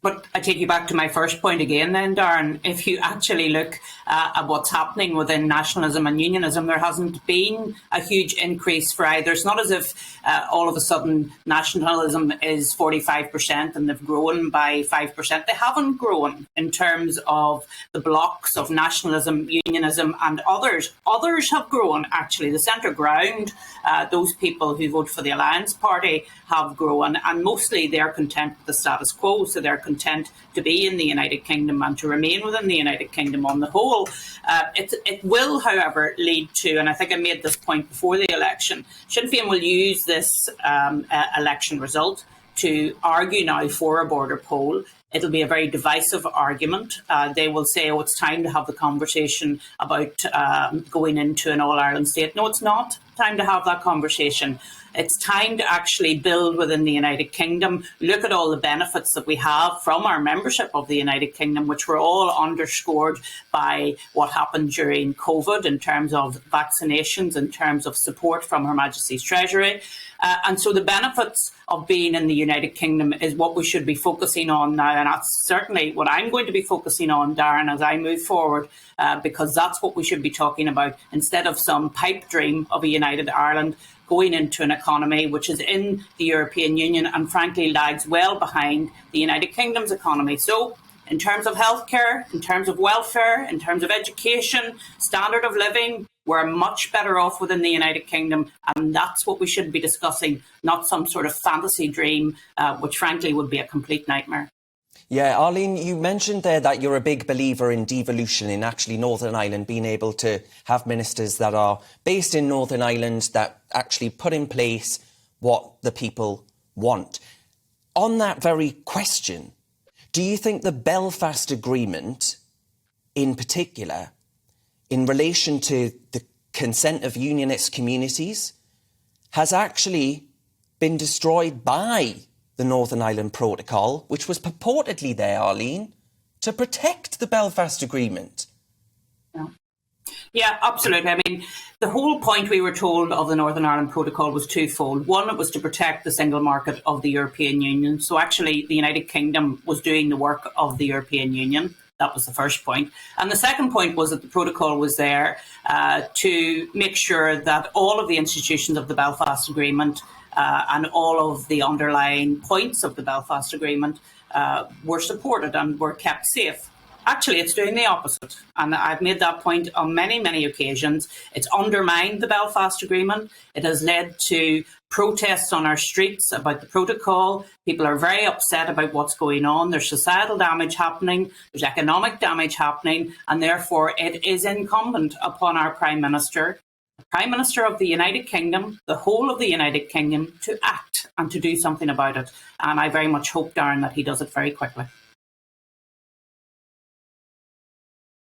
But I take you back to my first point again then, Darren. If you actually look at what's happening within nationalism and unionism, there hasn't been a huge increase for either. It's not as if all of a sudden nationalism is 45% and they've grown by 5%. They haven't grown in terms of the blocks of nationalism, unionism and others. Others have grown, actually. The centre ground, those people who vote for the Alliance Party have grown, and mostly they're content with the status quo, so they're content to be in the United Kingdom and to remain within the United Kingdom on the whole. It will, however, lead to, and I think I made this point before the election, Sinn Féin will use this election result to argue now for a border poll. It'll be a very divisive argument. They will say, oh, it's time to have the conversation about going into an all-Ireland state. No, it's not time to have that conversation. It's time to actually build within the United Kingdom, look at all the benefits that we have from our membership of the United Kingdom, which were all underscored by what happened during COVID in terms of vaccinations, in terms of support from Her Majesty's Treasury. And so the benefits of being in the United Kingdom is what we should be focusing on now. And that's certainly what I'm going to be focusing on, Darren, as I move forward, because that's what we should be talking about instead of some pipe dream of a united Ireland going into an economy which is in the European Union and frankly lags well behind the United Kingdom's economy. So in terms of healthcare, in terms of welfare, in terms of education, standard of living, we're much better off within the United Kingdom, and that's what we should be discussing, not some sort of fantasy dream, which frankly would be a complete nightmare. Yeah, Arlene, you mentioned there that you're a big believer in devolution, in actually Northern Ireland being able to have ministers that are based in Northern Ireland that actually put in place what the people want. On that very question, do you think the Belfast Agreement, in particular, in relation to the consent of unionist communities, has actually been destroyed by the Northern Ireland Protocol, which was purportedly there, Arlene, to protect the Belfast Agreement? Yeah, absolutely. I mean, the whole point we were told of the Northern Ireland Protocol was twofold. One, it was to protect the single market of the European Union. So actually, the United Kingdom was doing the work of the European Union. That was the first point. And the second point was that the protocol was there to make sure that all of the institutions of the Belfast Agreement and all of the underlying points of the Belfast Agreement were supported and were kept safe. Actually, it's doing the opposite. And I've made that point on many, many occasions. It's undermined the Belfast Agreement. It has led to protests on our streets about the protocol. People are very upset about what's going on. There's societal damage happening. There's economic damage happening. And therefore, it is incumbent upon our Prime Minister, the Prime Minister of the United Kingdom, the whole of the United Kingdom, to act and to do something about it. And I very much hope, Darren, that he does it very quickly.